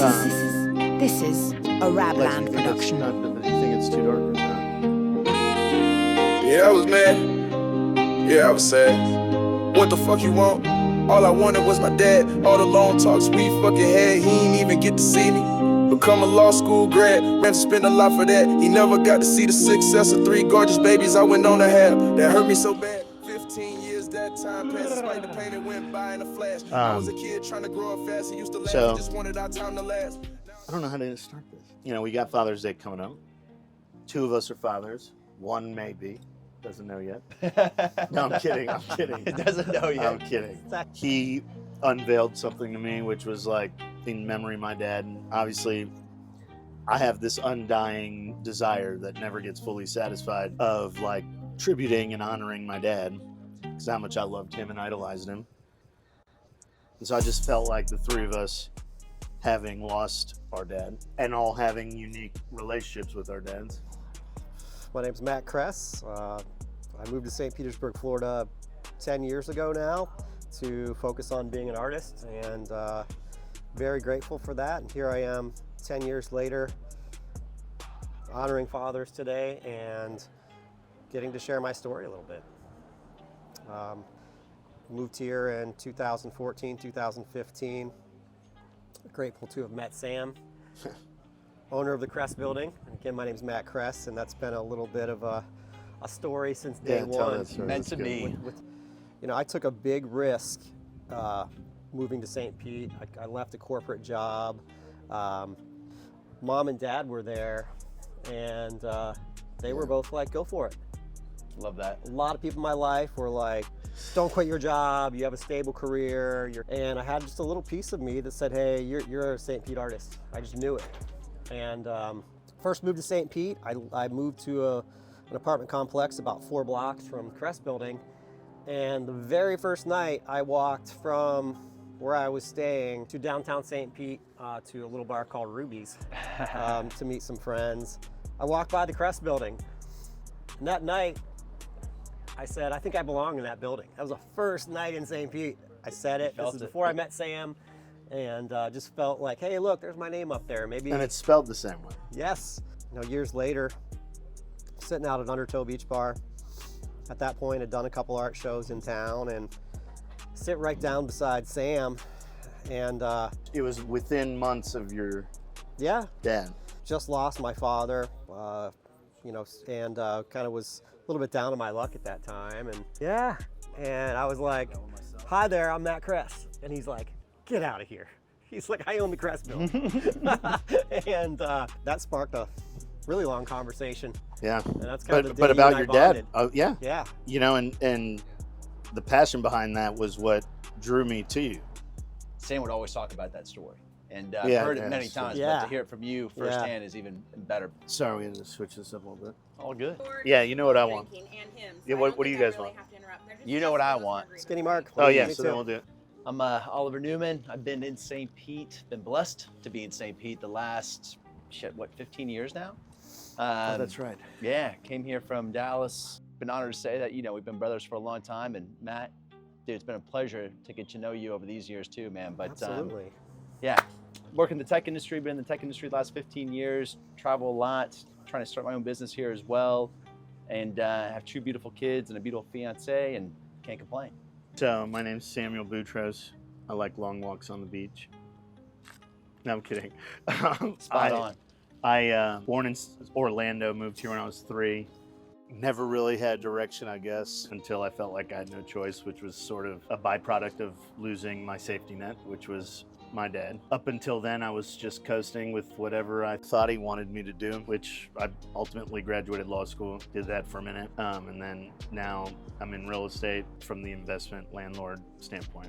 This is a Rabland production. Not that you think it's too dark or not. Yeah, I was mad. Yeah, I was sad. What the fuck you want? All I wanted was my dad. All the long talks we fucking had, he ain't even get to see me. Become a law school grad, ran to spend a lot for that. He never got to see the success of 3 gorgeous babies I went on to have. That hurt me so bad. 15 years that time passed, despite the pain it went by in a flash. I was a kid trying to grow up fast. He used to laugh, So, he just wanted our time to last. I don't know how to start this. You know, we got Father's Day coming up. 2 of us are fathers. 1 maybe. Doesn't know yet. No, I'm kidding. I'm kidding. It doesn't know yet. I'm kidding. He unveiled something to me, which was like in memory of my dad. And obviously, I have this undying desire that never gets fully satisfied of like tributing and honoring my dad because how much I loved him and idolized him. And so I just felt like the 3 of us, having lost our dad and all having unique relationships with our dads. My name's Matt Kress. I moved to St. Petersburg, Florida 10 years ago now to focus on being an artist, and very grateful for that. And here I am 10 years later, honoring fathers today and getting to share my story a little bit. Moved here in 2014, 2015. Grateful to have met Sam, owner of the Kress building. And again, my name's Matt Kress, and that's been a little bit of a story since day one. Meant to be. You know, I took a big risk moving to St. Pete. I left a corporate job. Mom and Dad were there, and they were both like, go for it. Love that. A lot of people in my life were like, don't quit your job, you have a stable career. And I had just a little piece of me that said, hey, you're a St. Pete artist. I just knew it. And first moved to St. Pete, I moved to an apartment complex about 4 blocks from the Kress building. And the very first night I walked from where I was staying to downtown St. Pete to a little bar called Ruby's to meet some friends. I walked by the Kress building, and that night I said, I think I belong in that building. That was the first night in St. Pete. I said it. This is before I met Sam, and just felt like, hey, look, there's my name up there. Maybe. And it's spelled the same way. Yes. You know, years later, sitting out at Undertow Beach Bar. At that point, I'd done a couple art shows in town, and sit right down beside Sam, and it was within months of your dad. Just lost my father, you know, and kind of was a little bit down on my luck at that time, and I was like, hi there, I'm Matt Kress, and he's like, get out of here. He's like, I own the Kress building. And that sparked a really long conversation. Yeah. And that's kind of the but day about you your and I bonded. dad. Oh yeah. Yeah. You know, and the passion behind that was what drew me to you. Sam would always talk about that story, and I've Yeah, heard it yeah, many sure. times, Yeah. but to hear it from you firsthand is even better. Sorry, we had to switch this up a little bit. All good. Yeah, you know what I want. Yeah, what do you guys want? You know what I want. Skinny Mark. Oh yeah, Me so too. then we'll do it. I'm Oliver Neumann. I've been in St. Pete, been blessed to be in St. Pete the last, 15 years now? Oh, that's right. Yeah, came here from Dallas. Been honored to say that, you know, we've been brothers for a long time. And Matt, dude, it's been a pleasure to get to know you over these years too, man. But Absolutely. yeah, work in the tech industry, been in the tech industry the last 15 years, travel a lot, trying to start my own business here as well. And have 2 beautiful kids and a beautiful fiance, and can't complain. So my name's Samuel Boutros. I like long walks on the beach. No, I'm kidding. Spot on. I born in Orlando, moved here when I was 3. Never really had direction, I guess, until I felt like I had no choice, which was sort of a byproduct of losing my safety net, which was my dad. Up until then, I was just coasting with whatever I thought he wanted me to do, which I ultimately graduated law school, did that for a minute, and then now I'm in real estate from the investment landlord standpoint.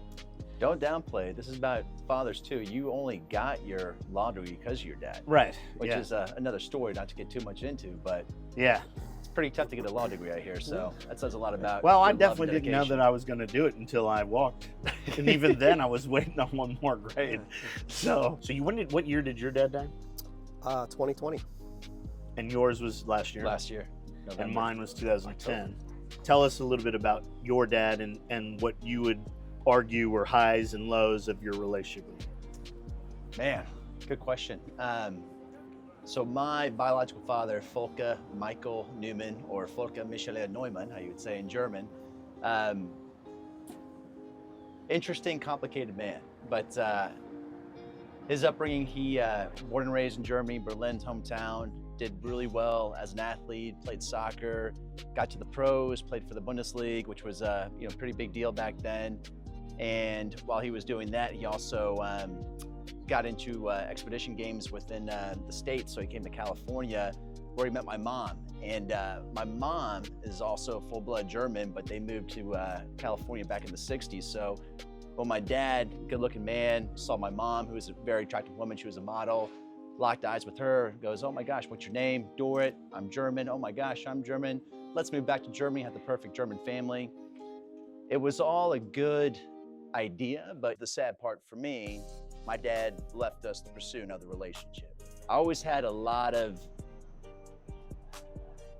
Don't downplay it. This is about fathers too. You only got your law degree because of your dad. Right. Which is another story not to get too much into, but yeah, it's pretty tough to get a law degree out here. So that says a lot about Well, I your love and definitely didn't know dedication. that I was going to do it until I walked. And even then I was waiting on 1 more grade. So what year did your dad die? 2020. And yours was last year? Last year, November. And mine was 2010. Tell us a little bit about your dad and what you would argue were highs and lows of your relationship with him. Man, Good question. So my biological father, Volker Michael Neumann, or Volker Michael Neumann, how you would say in German, interesting, complicated man. But his upbringing, he born and raised in Germany, Berlin's hometown, did really well as an athlete, played soccer, got to the pros, played for the Bundesliga, which was a pretty big deal back then. And while he was doing that, he also got into expedition games within the States. So he came to California where he met my mom. And my mom is also full-blood German, but they moved to California back in the 60s. So when my dad, good-looking man, saw my mom, who was a very attractive woman, she was a model, locked eyes with her, goes, oh my gosh, what's your name? Dorit, I'm German. Oh my gosh, I'm German. Let's move back to Germany, have the perfect German family. It was all a good idea, but the sad part for me, my dad left us to pursue another relationship. I always had a lot of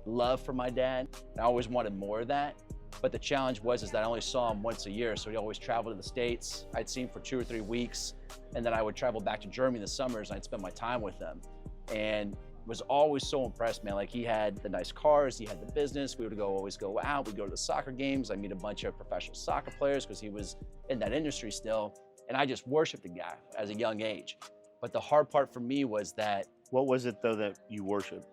love for my dad. I always wanted more of that. But the challenge was that I only saw him once a year. So he always traveled to the States. I'd see him for 2 or 3 weeks. And then I would travel back to Germany in the summers and I'd spend my time with him. And was always so impressed, man. Like, he had the nice cars, he had the business. We would always go out, we'd go to the soccer games. I'd meet a bunch of professional soccer players because he was in that industry still. And I just worshiped the guy as a young age. But the hard part for me was that. What was it though that you worshiped?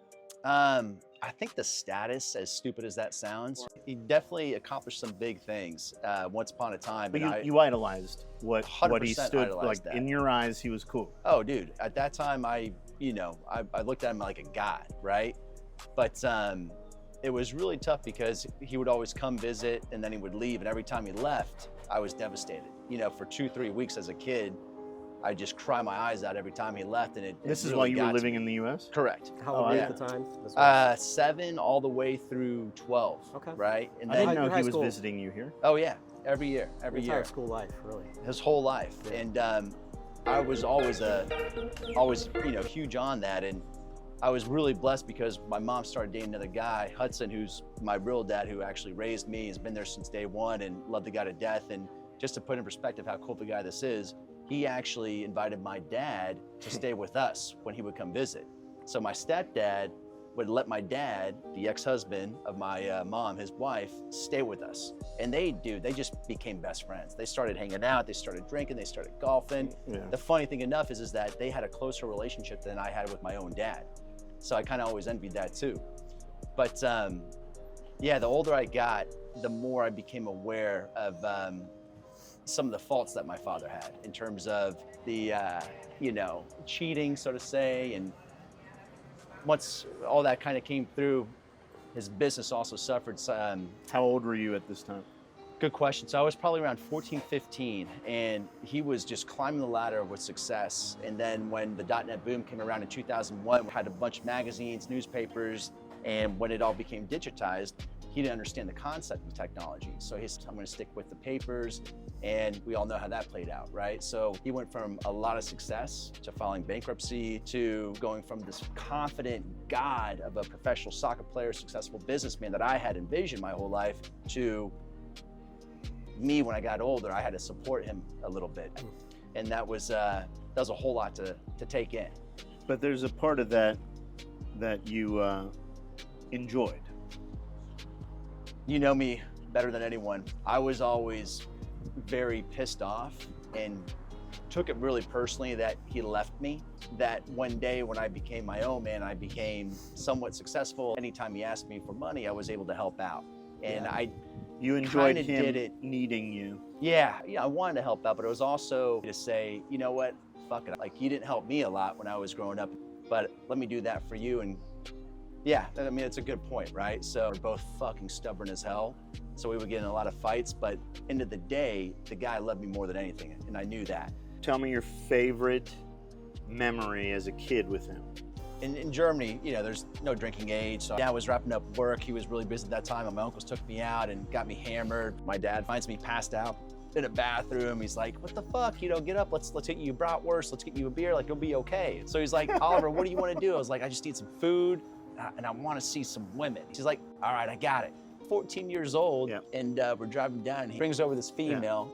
I think the status, as stupid as that sounds, he definitely accomplished some big things once upon a time. But you idolized what he stood like that. In your eyes. He was cool. Oh, dude! At that time, I looked at him like a god, right? But it was really tough because he would always come visit and then he would leave, and every time he left, I was devastated. For 2-3 weeks as a kid, I just cry my eyes out every time he left, and This is really while you were got living to in the U.S.? Correct. How old were you yeah. at the time? This was- 7 all the way through 12. Okay. Right? And I didn't know High he was school. visiting you here. Oh yeah, every year, Your every entire year, school life, really. his whole life. Yeah. And I was always huge on that. And I was really blessed because my mom started dating another guy, Hudson, who's my real dad, who actually raised me, has been there since day one and loved the guy to death. And just to put in perspective how cool the guy this is, he actually invited my dad to stay with us when he would come visit. So my stepdad would let my dad, the ex-husband of my mom, his wife, stay with us. And they just became best friends. They started hanging out, they started drinking, they started golfing. Yeah. The funny thing enough is that they had a closer relationship than I had with my own dad. So I kind of always envied that too. But yeah, the older I got, the more I became aware of some of the faults that my father had in terms of the, cheating, so to say. And once all that kind of came through, his business also suffered. How old were you at this time? Good question. So I was probably around 14, 15, and he was just climbing the ladder with success. And then when the .NET boom came around in 2001, we had a bunch of magazines, newspapers, and when it all became digitized, he didn't understand the concept of technology. So he said, I'm gonna stick with the papers, and we all know how that played out, right? So he went from a lot of success to filing bankruptcy to going from this confident god of a professional soccer player, successful businessman that I had envisioned my whole life, to me when I got older, I had to support him a little bit. And that was a whole lot to take in. But there's a part of that you enjoyed. You know me better than anyone. I was always very pissed off and took it really personally that he left me. That one day when I became my own man, I became somewhat successful. Anytime he asked me for money, I was able to help out. And You enjoyed kinda him did it. needing you. Yeah, I wanted to help out, but it was also to say, you know what, fuck it. Like, you didn't help me a lot when I was growing up, but let me do that for you. And yeah, I mean, it's a good point, right? So we're both fucking stubborn as hell. So we would get in a lot of fights, but end of the day, the guy loved me more than anything, and I knew that. Tell me your favorite memory as a kid with him. In Germany, there's no drinking age. So I was wrapping up work. He was really busy at that time. And my uncles took me out and got me hammered. My dad finds me passed out in a bathroom. He's like, what the fuck? Get up. Let's get you bratwurst. Let's get you a beer. Like, you'll be okay. So he's like, Oliver, what do you want to do? I was like, I just need some food and I want to see some women. He's like, all right, I got it. 14 years old, Yeah. and we're driving down. He brings over this female.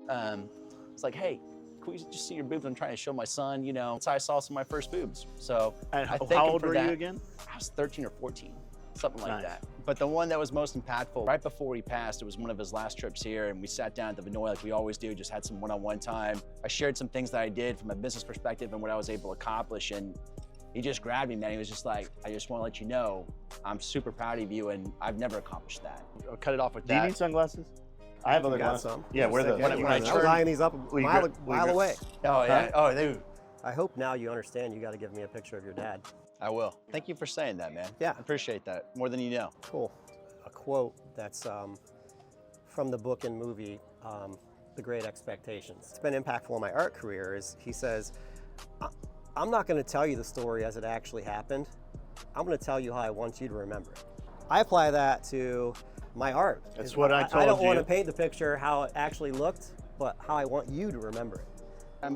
It's like, hey, can we just see your boobs? I'm trying to show my son, you know, that's how I saw some of my first boobs. So And I thank how him old for were that. you again? I was 13 or 14, something like Nice. that. But the one that was most impactful, right before he passed, it was one of his last trips here, and we sat down at the Vinoy like we always do, just had some one-on-one time. I shared some things that I did from a business perspective and what I was able to accomplish, and he just grabbed me, man. He was just like, I just want to let you know, I'm super proud of you, and I've never accomplished that. I'll cut it off with Do you that. need sunglasses? I have other got glasses. some. Yeah, where the? When I I was turned- eyeing these up a We mile, good, we mile good. away. Oh, yeah. Oh, dude. I hope now you understand you got to give me a picture of your dad. I will. Thank you for saying that, man. Yeah. I appreciate that more than you know. Cool. A quote that's from the book and movie, The Great Expectations. It's been impactful in my art career is he says, I'm not going to tell you the story as it actually happened. I'm going to tell you how I want you to remember it. I apply that to my art. That's what I I told don't want you. to paint the picture how it actually looked, but how I want you to remember it.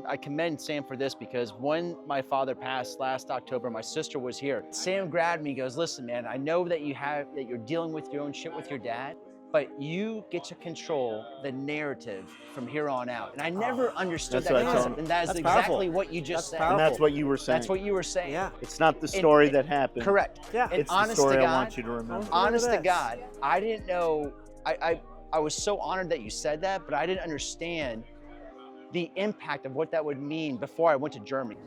I commend Sam for this because when my father passed last October, my sister was here. Sam grabbed me, goes, listen, man, I know that you're dealing with your own shit with your dad, but you get to control the narrative from here on out. And I never understood That's that what I told concept. him. And that is That's exactly powerful. what you just That's said. powerful. And that's what you were saying. That's what you were saying. Yeah. It's not the story And- that happened. Correct. Yeah. And It's the honest story to I God, want you to remember. honest to this. God, I didn't know, I was so honored that you said that, but I didn't understand the impact of what that would mean before I went to Germany.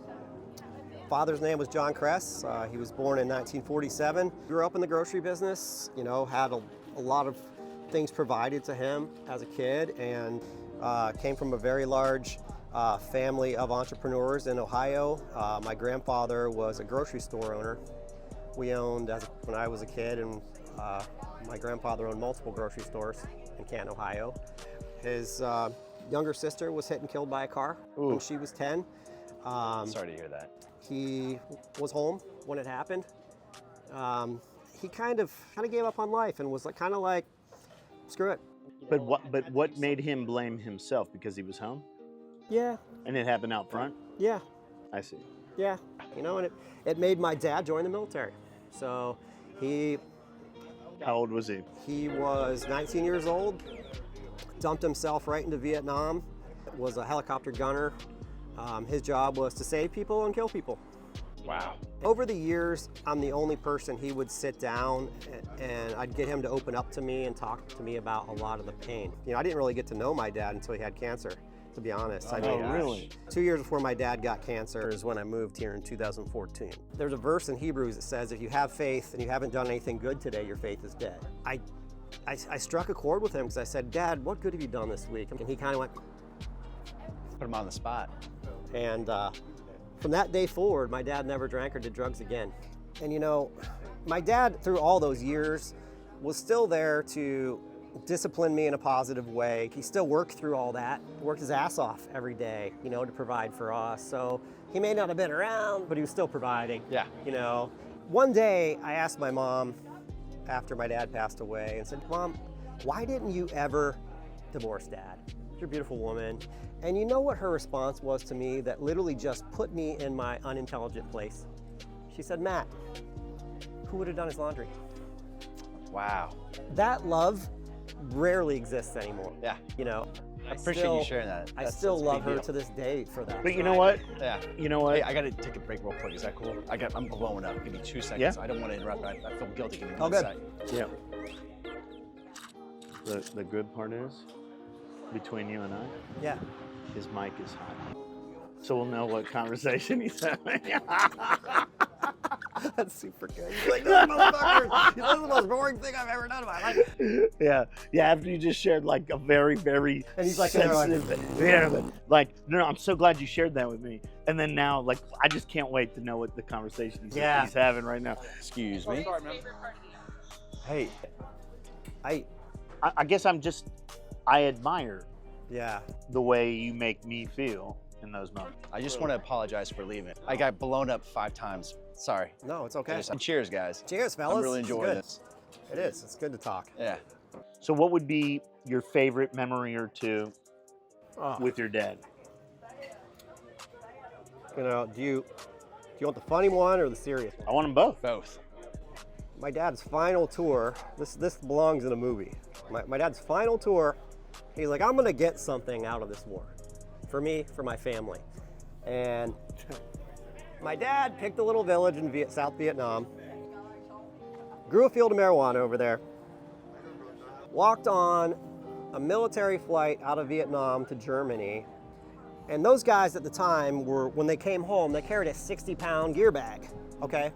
Father's name was John Kress. He was born in 1947. Grew up in the grocery business, you know, had a lot of things provided to him as a kid, and came from a very large family of entrepreneurs in Ohio. My grandfather was a grocery store owner. We owned, when I was a kid, and my grandfather owned multiple grocery stores in Canton, Ohio. His younger sister was hit and killed by a car when she was 10. Sorry to hear that. He was home when it happened. He kind of gave up on life and was kind of like, screw it. But what made him blame himself? Because he was home? Yeah, And it happened out front? yeah, I see. yeah. You know, and it made my dad join the military. So How old was he? he was 19 years old, dumped himself right into Vietnam, was a helicopter gunner. His job was to save people and kill people. Wow. Over the years, I'm the only person he would sit down and I'd get him to open up to me and talk to me about a lot of the pain. You know, I didn't really get to know my dad until he had cancer, to be honest. I mean, really? 2 years before my dad got cancer is when I moved here in 2014. There's a verse in Hebrews that says, if you have faith and you haven't done anything good today, your faith is dead. I struck a chord with him because I said, Dad, what good have you done this week? And he kind of went, Put him on the spot. and from that day forward, my dad never drank or did drugs again. And you know, my dad, through all those years, was still there to discipline me in a positive way. He still worked through all that, worked his ass off every day, you know, to provide for us. So he may not have been around, but he was still providing. Yeah. You know, one day I asked my mom after my dad passed away and said, Mom, why didn't you ever divorce Dad? You're a beautiful woman. And you know what her response was to me that literally just put me in my unintelligent place? She said, Matt, who would have done his laundry? Wow. That love rarely exists anymore. Yeah. You know, I appreciate you sharing that. I That's still a big love her deal. to this day for that. But you know what? Yeah. You know what? Hey, I gotta take a break real quick. Is that cool? I'm blowing up. Give me 2 seconds. Yeah. I don't want to interrupt. I feel guilty. Give me Oh, 1 good. sec. Yeah. The good part is, between you and I, Yeah. his mic is hot. So we'll know what conversation he's having. That's super good. He's like, this motherfucker, this is the most boring thing I've ever done in my life. Yeah. Yeah, after you just shared like a very, very And he's like, in there like, sensitive, yeah, like, no, I'm so glad you shared that with me. And then now, like, I just can't wait to know what the conversation he's having right now. Excuse me. Hey, I guess I admire yeah. the way you make me feel in those moments. I just want to apologize for leaving. I got blown up 5 times. Sorry. No, it's okay. And cheers, guys. Cheers, fellas. I'm really It's enjoying good. this. It is. It's good to talk. Yeah. So what would be your favorite memory or two with your dad? You know, do you want the funny one or the serious one? I want them both. Both. My dad's final tour, this belongs in a movie. My dad's final tour, he's like, I'm gonna get something out of this war for me, for my family. And my dad picked a little village in South Vietnam, grew a field of marijuana over there, walked on a military flight out of Vietnam to Germany. And those guys at the time were, when they came home, they carried a 60-pound gear bag, okay?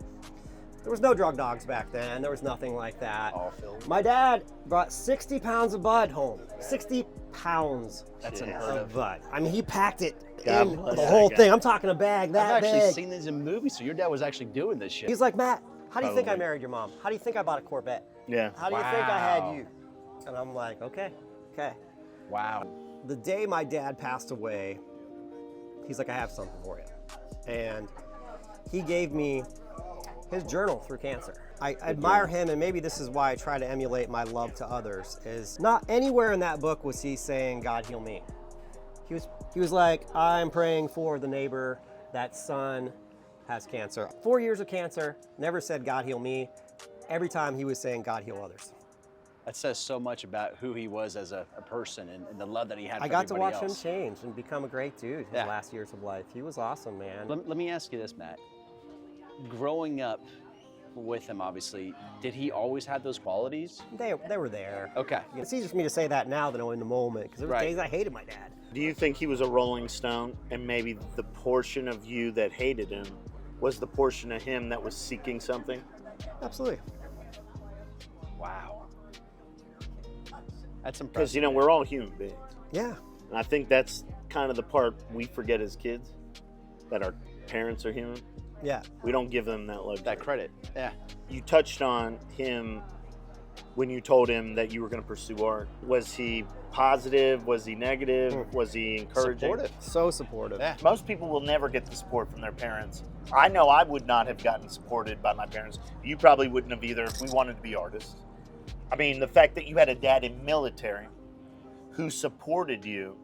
There was no drug dogs back then. There was nothing like that. All filled. My dad brought 60 pounds of bud home. 60 pounds That's unheard of of. bud. I mean, he packed it God in bless the that whole guy. thing. I'm talking a bag that I've actually big. seen these in movies, so your dad was actually doing this shit. He's like, Matt, how do you think I Probably. married your mom? How do you think I bought a Corvette? Yeah. How do you think I had Wow. you? And I'm like, okay. Wow. The day my dad passed away, he's like, I have something for you. And he gave me his journal through cancer. I admire him, and maybe this is why I try to emulate my love to others, is not anywhere in that book was he saying, God heal me. He was like, I'm praying for the neighbor, that son has cancer. 4 years of cancer, never said God heal me. Every time he was saying God heal others. That says so much about who he was as a person and the love that he had for I got to everybody watch else. him change and become a great dude his Yeah. last years of life. He was awesome, man. Let me ask you this, Matt. Growing up with him, obviously, did he always have those qualities? They were there. Okay. It's easier for me to say that now than in the moment, because there were Right. days I hated my dad. Do you think he was a Rolling Stone, and maybe the portion of you that hated him was the portion of him that was seeking something? Absolutely. Wow. That's impressive. Because, you know, we're all human beings. Yeah. And I think that's kind of the part we forget as kids, that our parents are human. Yeah. We don't give them that luxury. that credit. Yeah. You touched on him when you told him that you were going to pursue art. Was he positive? Was he negative? Was he encouraging? Supportive. So supportive. Yeah. Most people will never get the support from their parents. I know I would not have gotten supported by my parents. You probably wouldn't have either if we wanted to be artists. I mean, the fact that you had a dad in military who supported you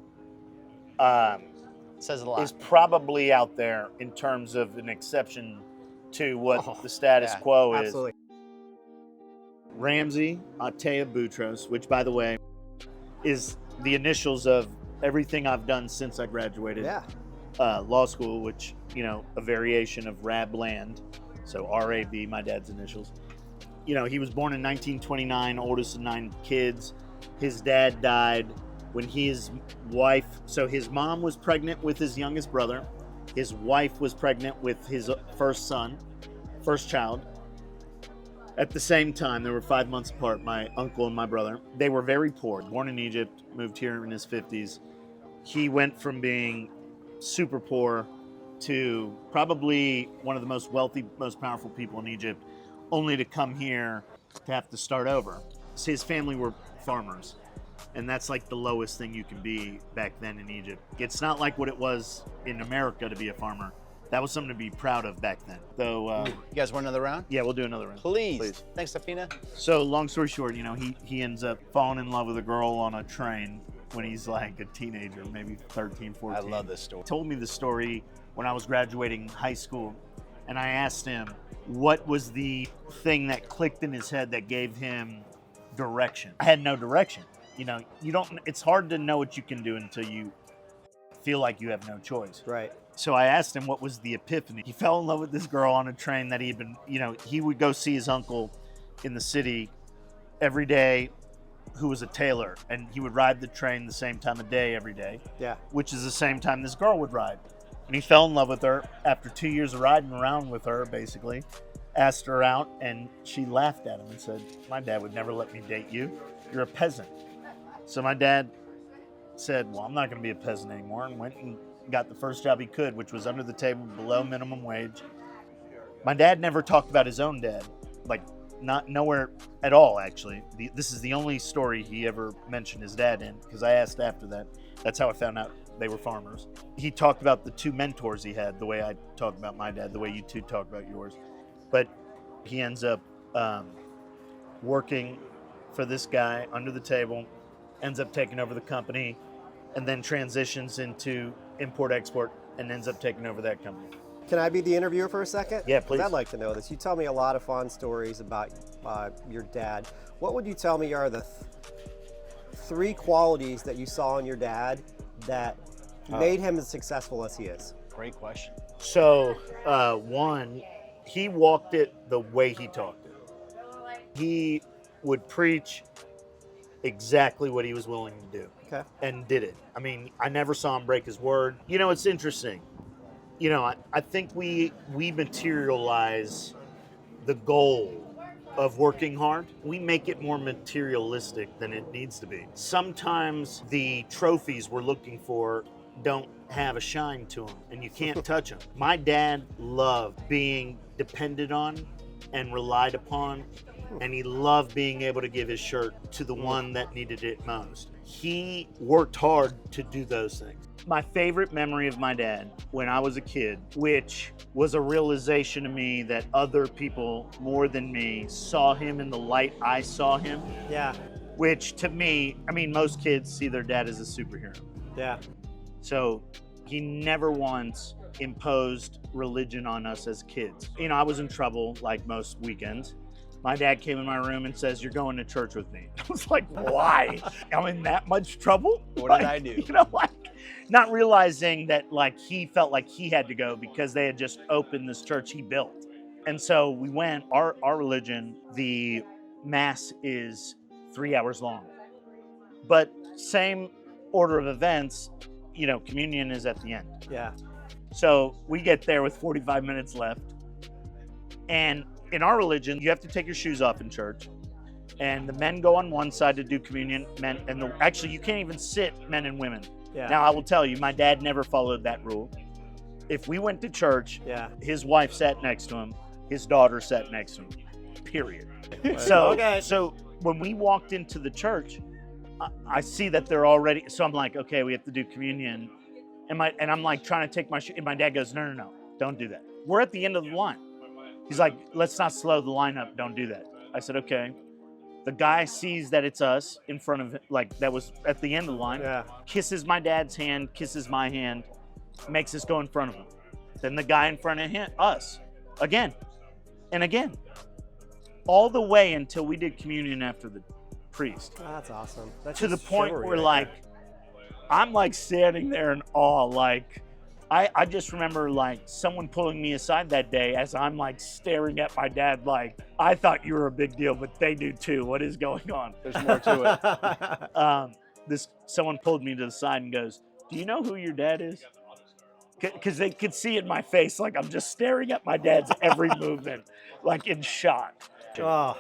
Says a lot. is probably out there in terms of an exception to what the status yeah, quo is. Absolutely. Ramsey Atea Boutros, which, by the way, is the initials of everything I've done since I graduated Yeah. law school, which, you know, a variation of Rab Land. So RAB, my dad's initials. You know, he was born in 1929, oldest of 9 kids. His dad died when his wife, so his mom was pregnant with his youngest brother. His wife was pregnant with his first son, first child. At the same time, they were 5 months apart, my uncle and my brother. They were very poor, born in Egypt, moved here in his 50s. He went from being super poor to probably one of the most wealthy, most powerful people in Egypt, only to come here to have to start over. So his family were farmers, and that's like the lowest thing you can be back then in Egypt. It's not like what it was in America to be a farmer. That was something to be proud of back then. So, You guys want another round? yeah, we'll do another round. Please. Thanks, Safina. So, long story short, you know, he ends up falling in love with a girl on a train when he's like a teenager, maybe 13, 14. I love this story. Told me the story when I was graduating high school, and I asked him what was the thing that clicked in his head that gave him direction. I had no direction. You know, it's hard to know what you can do until you feel like you have no choice. Right. So I asked him what was the epiphany. He fell in love with this girl on a train that he had been, you know, he would go see his uncle in the city every day, who was a tailor, and he would ride the train the same time of day every day, Yeah. which is the same time this girl would ride. And he fell in love with her after 2 years of riding around with her, basically. Asked her out, and she laughed at him and said, "My dad would never let me date you. You're a peasant." So my dad said, "Well, I'm not going to be a peasant anymore," and went and got the first job he could, which was under the table, below minimum wage. My dad never talked about his own dad, like nowhere at all, actually. This is the only story he ever mentioned his dad in, because I asked after that. That's how I found out they were farmers. He talked about the 2 mentors he had, the way I talk about my dad, the way you two talk about yours. But he ends up working for this guy under the table, ends up taking over the company, and then transitions into import-export and ends up taking over that company. Can I be the interviewer for a second? Yeah, 'Cause please. I'd like to know this. You tell me a lot of fun stories about your dad. What would you tell me are the 3 qualities that you saw in your dad that made him as successful as he is? Great question. So, one, he walked it the way he talked it. He would preach exactly what he was willing to do. Okay. And did it. I mean, I never saw him break his word. You know, it's interesting. You know, I think we materialize the goal of working hard. We make it more materialistic than it needs to be. Sometimes the trophies we're looking for don't have a shine to them and you can't touch them. My dad loved being depended on and relied upon, and he loved being able to give his shirt to the one that needed it most. He worked hard to do those things. My favorite memory of my dad when I was a kid, which was a realization to me that other people more than me saw him in the light I saw him. Yeah. Which to me, I mean, most kids see their dad as a superhero. Yeah. So he never once imposed religion on us as kids. You know, I was in trouble like most weekends. My dad came in my room and says, "You're going to church with me." I was like, why? I'm in that much trouble? What did I do? You know, like, not realizing that like he felt like he had to go because they had just opened this church he built. And so we went, our religion, the mass is 3 hours long. But same order of events, you know, communion is at the end. Yeah. So we get there with 45 minutes left. And in our religion, you have to take your shoes off in church. And the men go on one side to do communion. Actually, you can't even sit, men and women. Yeah. Now, I will tell you, my dad never followed that rule. If we went to church, Yeah. his wife sat next to him, his daughter sat next to him, period. So when we walked into the church, I see that they're already, so I'm like, okay, we have to do communion. And I'm like trying to take my shoe, and my dad goes, no, don't do that. We're at the end of the line. He's like, let's not slow the line up, don't do that. I said, okay. The guy sees that it's us in front of him, like that was at the end of the line, kisses my dad's hand, kisses my hand, makes us go in front of him. Then the guy in front of us, again and again, all the way until we did communion after the priest. Oh, that's awesome. That's to the just point chivalry where right like, I'm like standing there in awe, like, I just remember like someone pulling me aside that day as I'm like staring at my dad like, I thought you were a big deal, but they do too. What is going on? There's more to it. Someone pulled me to the side and goes, "Do you know who your dad is?" Because they could see in my face like I'm just staring at my dad's every movement, like in shock. Oh,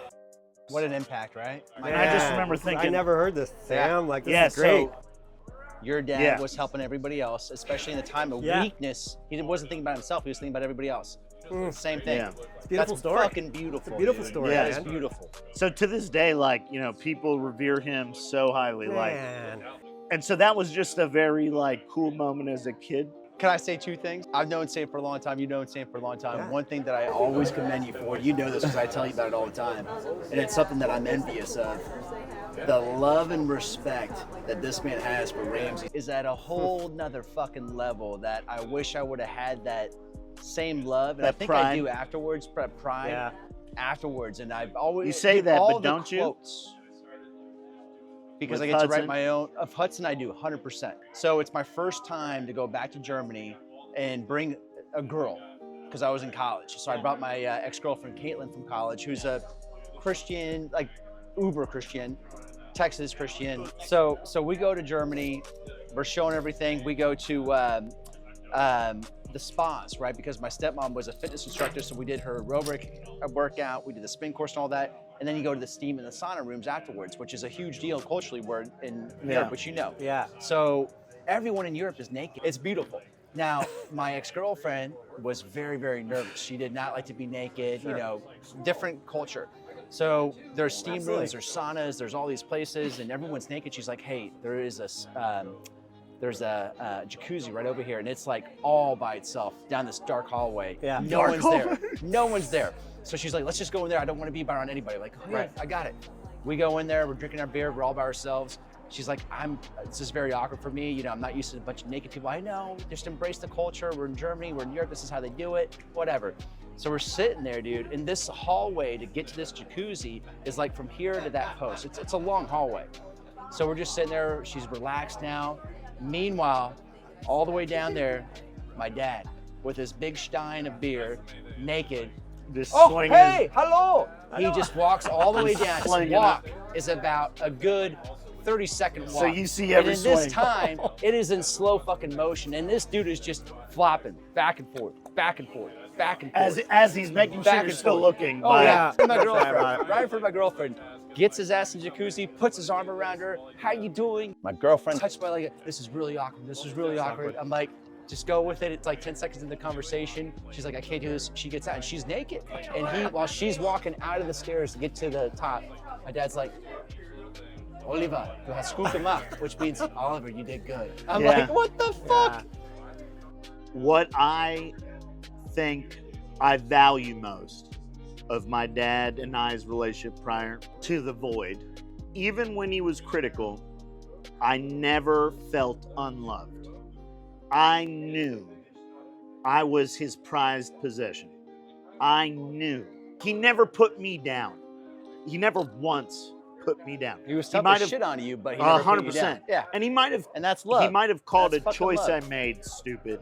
What an impact, right? And I just remember thinking, I never heard this, Sam. Like, this yeah, is great. so Your dad Yeah. was helping everybody else, especially in the time of Yeah. weakness. He wasn't thinking about himself, he was thinking about everybody else. Same thing. Yeah. It's a beautiful That's story. fucking beautiful. It's a beautiful dude. story, Yeah. That is man. beautiful. So to this day, like, you know, people revere him so highly, Man. and so that was just a very like cool moment as a kid. Can I say two things? I've known Sam for a long time. You've known Sam for a long time. Yeah. One thing that I always commend you for, you know this because I tell you about it all the time, and it's something that I'm envious of. The love and respect that this man has for Ramsey is at a whole nother fucking level that I wish I would have had that same love. And That I think pride. I do afterwards, pride Yeah. afterwards. And I've always You say that, all but the don't you? quotes, because With I get to write Hudson? my own. Of Hudson, I do 100%. So it's my first time to go back to Germany and bring a girl because I was in college. So I brought my ex-girlfriend Caitlin from college, who's a Christian, like uber Christian, Texas Christian. So we go to Germany. We're showing everything. We go to the spas, right? Because my stepmom was a fitness instructor, so we did her aerobic workout. We did the spin course and all that. And then you go to the steam and the sauna rooms afterwards, which is a huge deal culturally. We're in Europe, which you know. Yeah. So everyone in Europe is naked. It's beautiful. Now, my ex-girlfriend was very, very nervous. She did not like to be naked, you know, different culture. So there's steam Absolutely. rooms, there's saunas, there's all these places, and everyone's naked. She's like, hey, there's a jacuzzi right over here, and it's like all by itself down this dark hallway. Yeah. No Dark one's hallway. there. No one's there. So she's like, let's just go in there. I don't want to be around anybody. Like, oh, yeah, Right. I got it. We go in there, we're drinking our beer, we're all by ourselves. She's like, this is very awkward for me. You know, I'm not used to a bunch of naked people. I know, just embrace the culture. We're in Germany, we're in Europe, this is how they do it, whatever. So we're sitting there, dude, and this hallway to get to this jacuzzi is like from here to that post. It's a long hallway. So we're just sitting there, she's relaxed now. Meanwhile, All the way down there, my dad, with his big stein of beer, naked. Just Oh, swinging. hey, hello! He just walks all the way down. His Slinging it. walk is about a good 30-second walk. So you see every and in this swing. time, it is in slow fucking motion, and this dude is just flopping back and forth, back and forth, back and forth. As he's making sure Back you're and still forth. looking. Oh but- yeah, my girlfriend, right in front of my girlfriend. Gets his ass in the jacuzzi, puts his arm around her. How you doing? My girlfriend touched my leg. This is really awkward. This is really awkward. I'm like, just go with it. It's like 10 seconds in the conversation. She's like, I can't do this. She gets out and she's naked. And while she's walking out of the stairs to get to the top, my dad's like, Oliver, du hast gut gemacht, which means, Oliver, you did good. I'm Yeah. like, what the fuck? What I think I value most of my dad and I's relationship prior to the void, even when he was critical, I never felt unloved. I knew I was his prized possession. I knew. He never put me down. He never once put me down. He was tough might as have- shit on you, but he never put you down. 100%. Yeah, And he might have and that's love. He might have called That's a fucking choice love. I made stupid,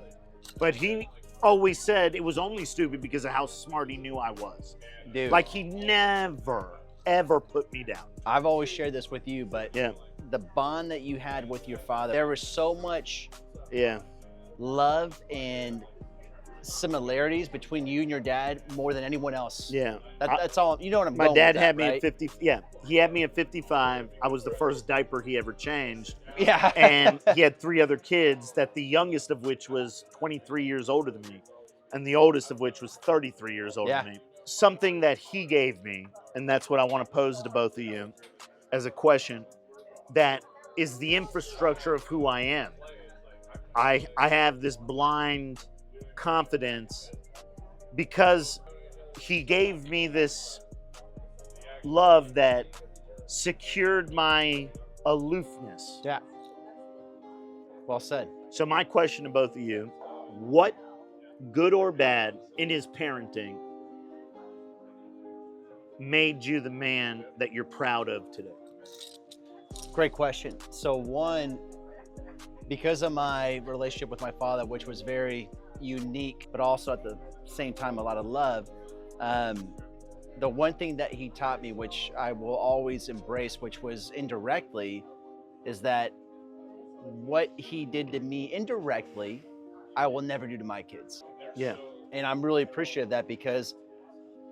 but he always said it was only stupid because of how smart he knew I was. Dude. Like he never, ever put me down. I've always shared this with you, but Yeah, the bond that you had with your father, there was so much yeah, love and similarities between you and your dad more than anyone else. yeah. That's all. You know what I'm My going dad with had that, me right? at 50. Yeah, he had me at 55. I was the first diaper he ever changed. Yeah. And he had 3 other kids, that the youngest of which was 23 years older than me, and the oldest of which was 33 years older Yeah. than me. Something that he gave me, and that's what I want to pose to both of you as a question, that is the infrastructure of who I am. I have this blind confidence because he gave me this love that secured my aloofness. Yeah. Well said. So my question to both of you, what good or bad in his parenting made you the man that you're proud of today? Great question. So one, because of my relationship with my father, which was very unique, but also at the same time a lot of love, the one thing that he taught me, which I will always embrace, which was indirectly, is that what he did to me indirectly, I will never do to my kids. Yeah. And I'm really appreciative of that, because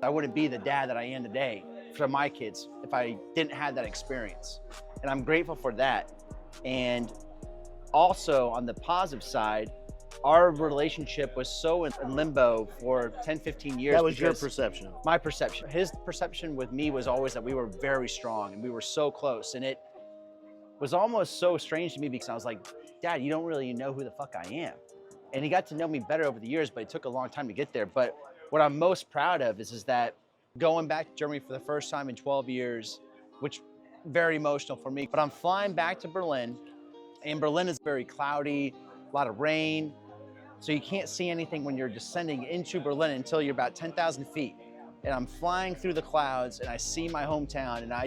I wouldn't be the dad that I am today for my kids if I didn't have that experience. And I'm grateful for that. And also on the positive side, our relationship was so in limbo for 10, 15 years. That was your because perception of it. my perception. His perception with me was always that we were very strong and we were so close. And it was almost so strange to me, because I was like, Dad, you don't really know who the fuck I am. And he got to know me better over the years, but it took a long time to get there. But what I'm most proud of is that going back to Germany for the first time in 12 years, which very emotional for me, but I'm flying back to Berlin, and Berlin is very cloudy, a lot of rain. So you can't see anything when you're descending into Berlin until you're about 10,000 feet. And I'm flying through the clouds and I see my hometown, and I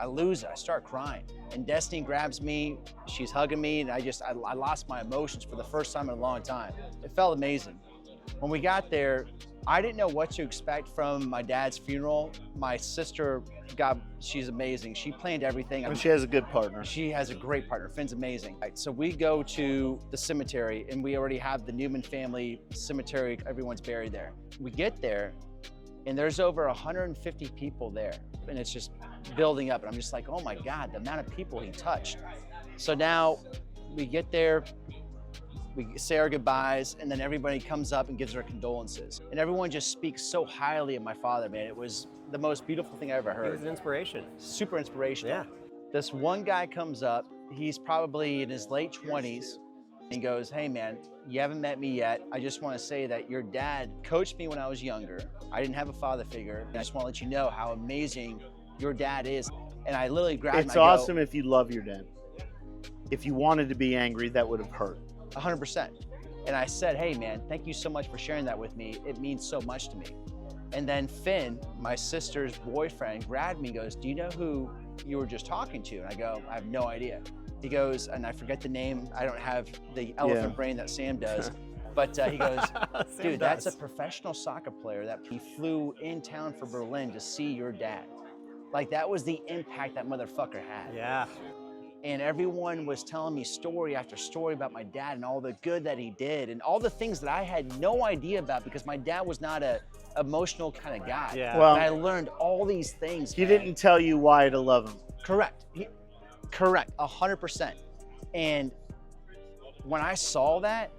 lose it. I start crying. And Destiny grabs me, she's hugging me, and I lost my emotions for the first time in a long time. It felt amazing. When we got there, I didn't know what to expect from my dad's funeral. My sister, she's amazing. She planned everything. And she has a good partner. She has a great partner. Finn's amazing. Right, so we go to the cemetery, and we already have the Neumann family cemetery. Everyone's buried there. We get there, and there's over 150 people there, and it's just building up. And I'm just like, oh my God, the amount of people he touched. So now we get there, we say our goodbyes, and then everybody comes up and gives their condolences. And everyone just speaks so highly of my father, man. It was the most beautiful thing I ever He heard. was an inspiration. Super inspirational. Yeah. This one guy comes up, he's probably in his late 20s. He goes, hey man, you haven't met me yet. I just want to say that your dad coached me when I was younger. I didn't have a father figure. And I just want to let you know how amazing your dad is. And I literally grabbed him. It's awesome if you love your dad. If you wanted to be angry, that would have hurt. 100%. And I said, hey man, thank you so much for sharing that with me. It means so much to me. And then Finn, my sister's boyfriend, grabbed me and goes, do you know who you were just talking to? And I go, I have no idea. He goes, and I forget the name. I don't have the elephant brain that Sam does. But he goes, dude, that's a professional soccer player that he flew in town for Berlin to see your dad. Like, that was the impact that motherfucker had. Yeah. And everyone was telling me story after story about my dad and all the good that he did and all the things that I had no idea about because my dad was not a emotional kind of guy. Yeah. Well, and I learned all these things. He man. didn't tell you why to love him. Correct. Correct. 100%. And when I saw that,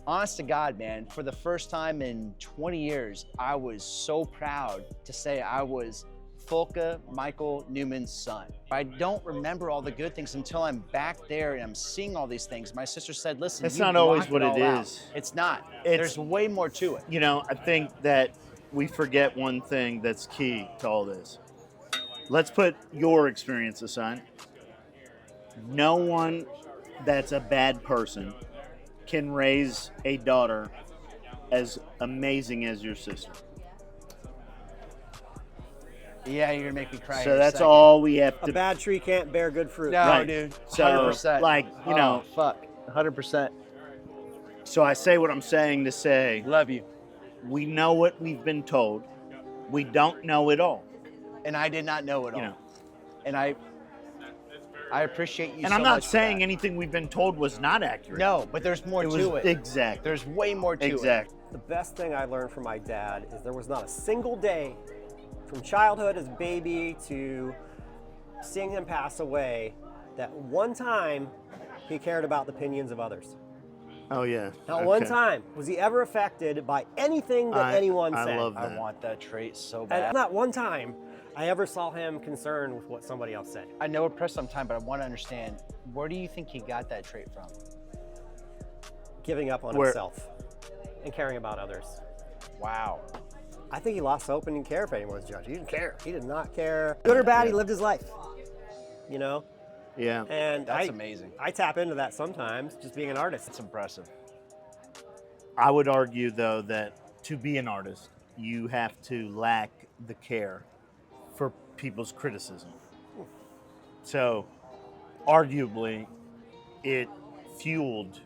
honest to God, man, for the first time in 20 years, I was so proud to say I was Folke Michael Neumann's son. I don't remember all the good things until I'm back there and I'm seeing all these things. My sister said, listen, That's you not always blocked what all it out. is. It's not. It's- There's way more to it. You know, I think that we forget one thing that's key to all this. Let's put your experience aside. No one that's a bad person can raise a daughter as amazing as your sister. Yeah, you're gonna make me cry. So in a that's second. all we have A to. bad tree can't bear good fruit. No, Right. dude. So, 100%. like, you know, fuck. 100%. So I say what I'm saying to say, Love you. we know what we've been told. We don't know it all. And I did not know it all. You know. And I appreciate you And so I'm not much for saying that. anything we've been told was not accurate. No, but there's more it was to it. exactly. There's way more to it. Exactly. The best thing I learned from my dad is there was not a single day from childhood as a baby to seeing him pass away that one time he cared about the opinions of others. Oh yeah. Not one Okay. time was he ever affected by anything that anyone I said. love I that. want that trait so bad. And not one time I ever saw him concerned with what somebody else said. I know we're pressed on time, but I want to understand, where do you think he got that trait from? Giving up on Where- himself and caring about others. Wow. I think he lost hope and didn't care if anyone was judging. He didn't care. He did not care. Good or bad, he lived his life. You know? Yeah. And That's amazing. I tap into that sometimes, just being an artist. It's impressive. I would argue though that to be an artist, you have to lack the care for people's criticism. So, arguably, it fueled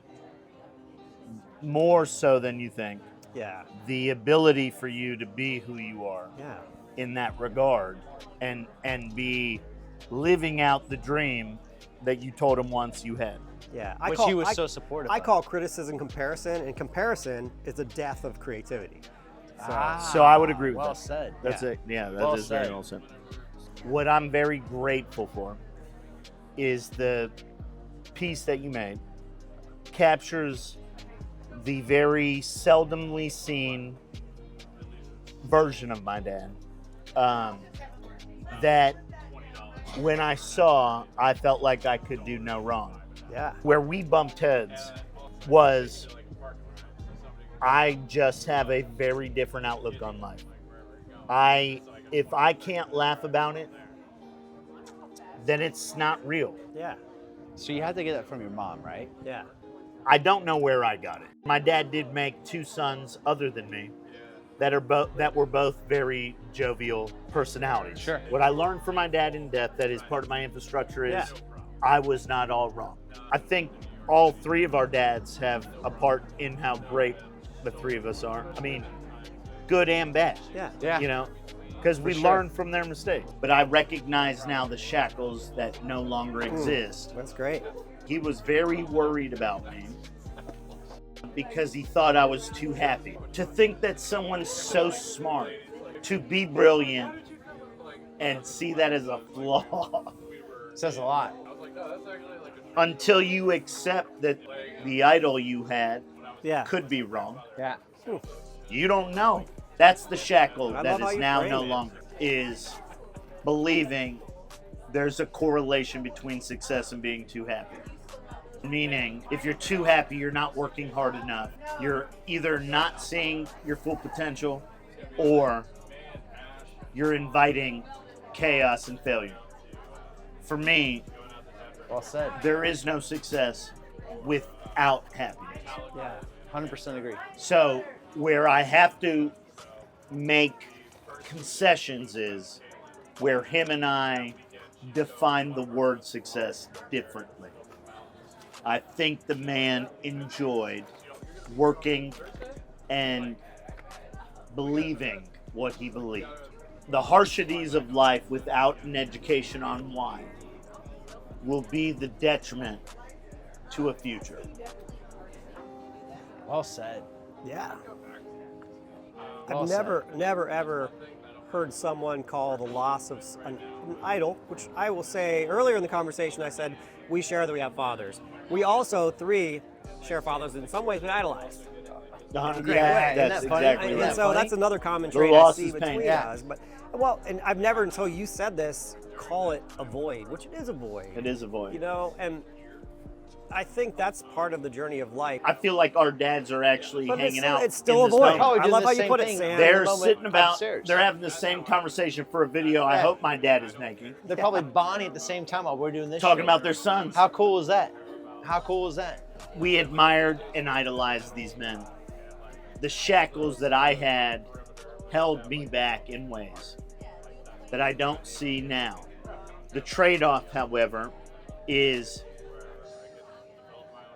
more so than you think Yeah. the ability for you to be who you are Yeah. in that regard and be living out the dream that you told him once you had. Yeah. Which he was so supportive I of. call criticism comparison, and comparison is the death of creativity. So I would agree with well that. said. That's Yeah. it. Yeah, that Well is very said. well said. What I'm very grateful for is the piece that you made captures the very seldomly seen version of my dad that when I saw, I felt like I could do no wrong. Yeah. Where we bumped heads was I just have a very different outlook on life. If I can't laugh about it, then it's not real. Yeah. So you had to get that from your mom, right? Yeah. I don't know where I got it. My dad did make two sons other than me that were both very jovial personalities. Sure. What I learned from my dad in death that is part of my infrastructure is Yeah. I was not all wrong. I think all three of our dads have a part in how great the three of us are. I mean, good and bad. Yeah. Yeah. You know, because we sure. learn from their mistakes. But I recognize now the shackles that no longer exist. That's great. He was very worried about me because he thought I was too happy. To think that someone's so smart, to be brilliant, and see that as a flaw Says a lot. until you accept that the idol you had Yeah. could be wrong. Yeah. You don't know. That's the shackle I that love how is you now frame no it. longer, is believing there's a correlation between success and being too happy. Meaning, if you're too happy, you're not working hard enough. You're either not seeing your full potential or you're inviting chaos and failure. For me, Well said. there is no success without happiness. Yeah. 100% agree. So where I have to make concessions is where him and I define the word success differently. I think the man enjoyed working and believing what he believed. The harshities of life without an education on why will be the detriment to a future. Well said. Yeah. Well I've said. never, ever heard someone call the loss of an idol, which I will say earlier in the conversation, I said, we share that we have fathers. We also, three, share fathers in some ways we idolize. Great way. That's Isn't that funny? exactly Isn't right. that So funny? that's another common The trait I loss see is pain. between Yeah. us. But well, and I've never until you said this call it a void, which it is a void. It is a void. You know, and I think that's part of the journey of life. I feel like our dads are actually But hanging out. it's still in a this void. moment. Probably I doing love the how you same put it, thing. Sam. They're moment sitting about, upstairs. they're having the same conversation for a video I Yeah. hope my dad is making. They're probably bonding at the same time while we're doing this. Talking shit. about their sons. How cool is that? How cool is that? We admired and idolized these men. The shackles that I had held me back in ways that I don't see now. The trade-off, however, is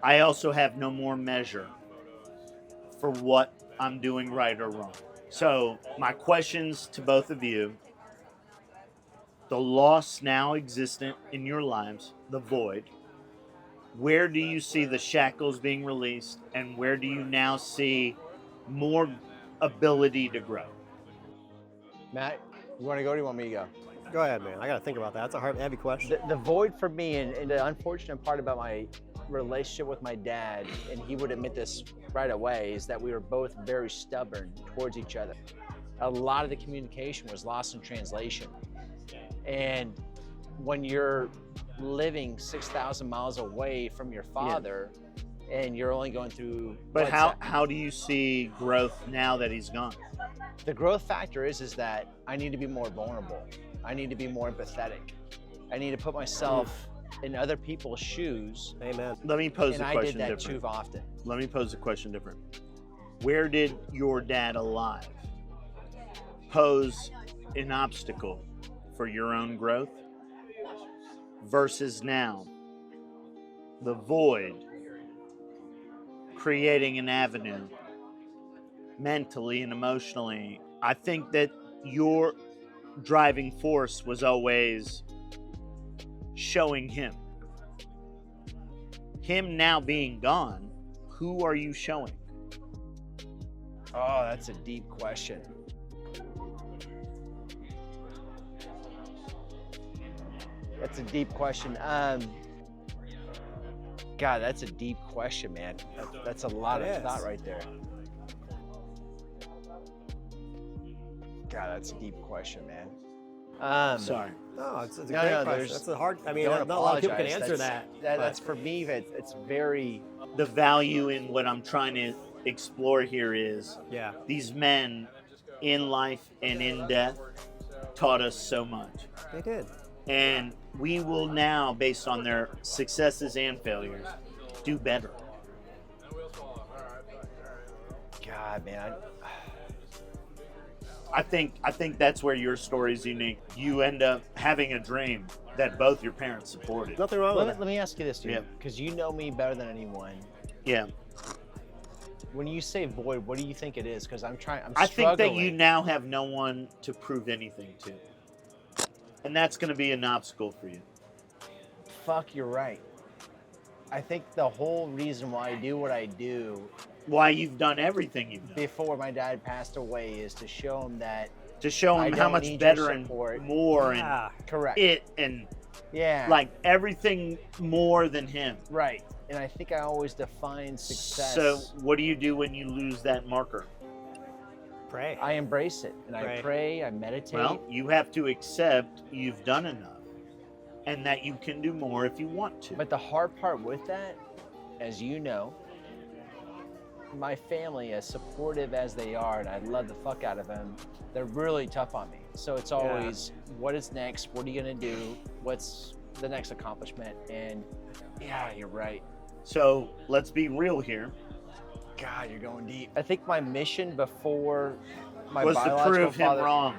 I also have no more measure for what I'm doing right or wrong. So my questions to both of you, the loss now existent in your lives, the void, where do you see the shackles being released, and where do you now see more ability to grow? Matt, you want to go or do you want me to go? Go ahead, man. I got to think about that. That's a hard, heavy question. The void for me, and the unfortunate part about my relationship with my dad, and he would admit this right away, is that we were both very stubborn towards each other. A lot of the communication was lost in translation. And when you're living 6,000 miles away from your father, and you're only going through But WhatsApp, how do you see growth now that he's gone? the growth factor is that I need to be more vulnerable. I need to be more empathetic. I need to put myself in other people's shoes, Amen. Let me pose and the I did question that different. too often. Let me pose the question different. Where did your dad alive pose an obstacle for your own growth versus now the void creating an avenue mentally and emotionally? I think that your driving force was always showing him. Him now being gone, who are you showing? Oh, that's a deep question. That's a deep question. God, that's a deep question, man. That's a lot It of is. thought right there. God, that's a deep question, man. Sorry. No, it's a No, great no, question. there's- That's a hard. I mean, Don't not a lot of people can apologize. answer That's- that. but- That's for me. It's very. The value in what I'm trying to explore here is yeah. these men in life and in death taught us so much. They did. And we will now, based on their successes and failures, do better. God, man. I think that's where your story is unique. You end up having a dream that both your parents supported. Nothing wrong with Let it. me ask you this, dude, Yeah. because you know me better than anyone. Yeah. When you say void, what do you think it is? Because I'm struggling. I think that you now have no one to prove anything to. And that's going to be an obstacle for you. Fuck, you're right. I think the whole reason why I do what I do Why you've done everything you've done. before my dad passed away is to show him that. To show I him how don't much need better your and support. more and Ah, Correct. it and Yeah. like everything more than him. Right. And I think I always define success. So what do you do when you lose that marker? pray. I embrace it and I Right. pray, I meditate. Well, you have to accept you've done enough and that you can do more if you want to. But the hard part with that, as you know, my family, as supportive as they are, and I love the fuck out of them, they're really tough on me. So it's always, what is next? What are you gonna do? What's the next accomplishment? And yeah, you're right. So let's be real here. God, you're going deep. I think my mission before my Was to biological prove him father, wrong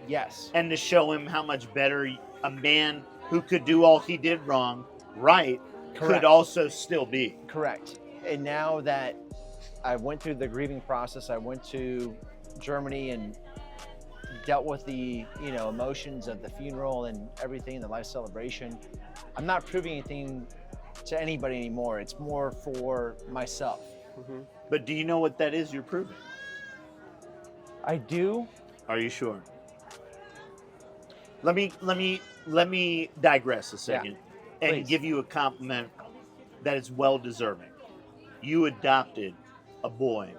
Yes. and to show him how much better a man who could do all he did wrong right could Correct. also still be. Correct. And now that I went through the grieving process, I went to Germany and dealt with the emotions of the funeral and everything, the life celebration. I'm not proving anything to anybody anymore. It's more for myself. But do you know what that is you're proving? I do. Are you sure? Let me digress a second and please. give you a compliment that is well deserving. You adopted a boy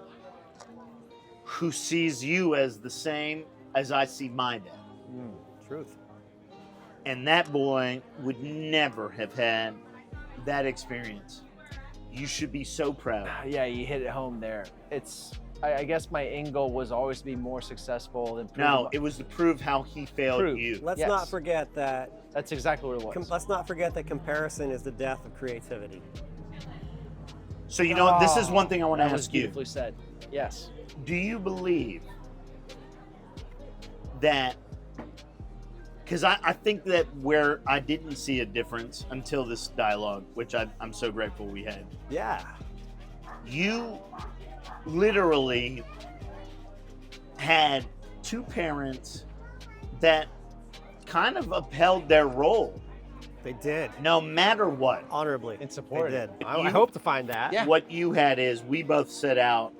who sees you as the same as I see my dad. Truth. And that boy would never have had that experience. You should be so proud. Yeah, you hit it home there. I guess my end goal was always to be more successful than prove No, it was to prove how he failed Prove. you. Let's Yes. not forget that. That's exactly what it was. Let's not forget that comparison is the death of creativity. So you know, this is one thing I want to That was ask you. beautifully said. Yes. Do you believe that, because I think that where I didn't see a difference until this dialogue, which I'm so grateful we had, Yeah. you literally had two parents that kind of upheld their role They did. no matter what. Honorably. And supported. They did. If I you- hope to find that. Yeah. What you had is we both set out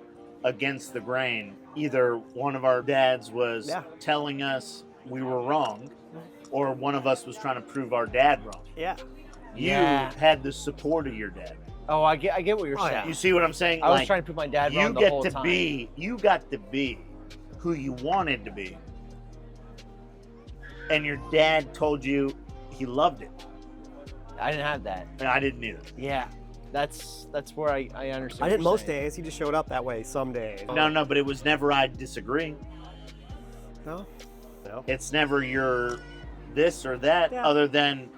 against the grain. Either one of our dads was Yeah. telling us we were wrong, or one of us was trying to prove our dad wrong. Yeah. You Yeah. had the support of your dad. Oh, I get what you're Oh, saying. yeah. You see what I'm saying? I was Like, trying to prove my dad you wrong the get whole to time. you got to be who you wanted to be. And your dad told you he loved it. I didn't have that. And I didn't either. Yeah. That's where I understand. I what didn't you're most saying. days. He just showed up that way some days. No, but it was never I disagree. No. No. It's never your this or that, Yeah. other than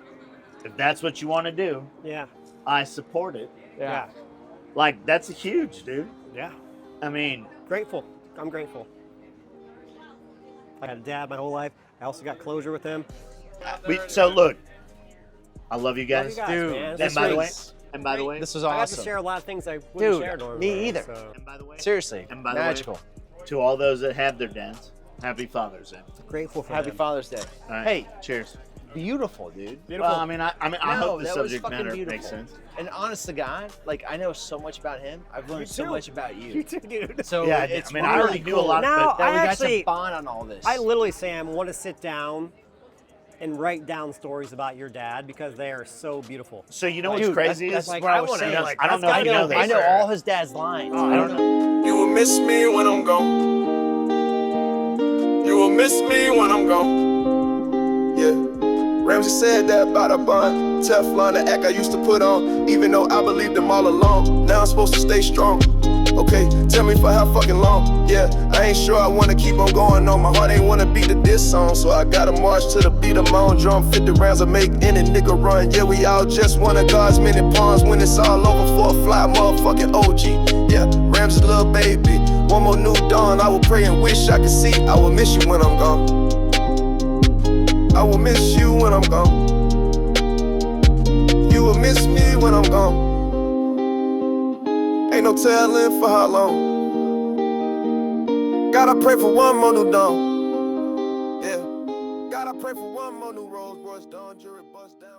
if that's what you want to do, Yeah. I support it. Yeah. Like, that's huge, dude. Yeah. I mean, Grateful. I'm grateful. I had a dad my whole life. I also got closure with him. so look, I love you guys. Love you guys, man. And This by the way, was- this was I got to awesome. share a lot of things I wouldn't Dude, share normally. me either. So, and by the way, Seriously. And by the way, magical. to all those that have their dads, happy Father's Day. grateful for Happy him. Father's Day. All right, Hey, cheers. beautiful, dude. Beautiful. Well, I mean, I hope the that was subject fucking matter beautiful. makes sense. And honest to God, like I know so much about him. I've learned so too. much about you. You too, dude. So Yeah, it's I mean, I really already knew a cool lot, Now, but that we I got actually- to bond on all this. I literally, Sam, want to sit down and write down stories about your dad because they are so beautiful. so you know what's Dude, crazy that's is like what I was wanna saying. know. Like, I don't that's know if gotta you know go this. I know paper. all his dad's lines. I don't know. You will miss me when I'm gone. You will miss me when I'm gone. Yeah. Ramsey said that about a bun. Teflon, the act I used to put on. Even though I believed them all along. Now I'm supposed to stay strong. Okay, tell me for how fucking long. Yeah, I ain't sure I wanna keep on going. No, my heart ain't wanna beat to this song. So I gotta march to the beat of my own drum. 50 rounds will make any nigga run. Yeah, we all just one of God's many pawns. When it's all over for a fly motherfucking OG. Yeah, Ramsey's little baby. One more new dawn. I will pray and wish I could see. I will miss you when I'm gone. I will miss you when I'm gone. You will miss me when I'm gone. Ain't no telling for how long. Gotta pray for one more new dawn. Yeah. Gotta pray for one more new Rolls Royce dawn. Jury bust down.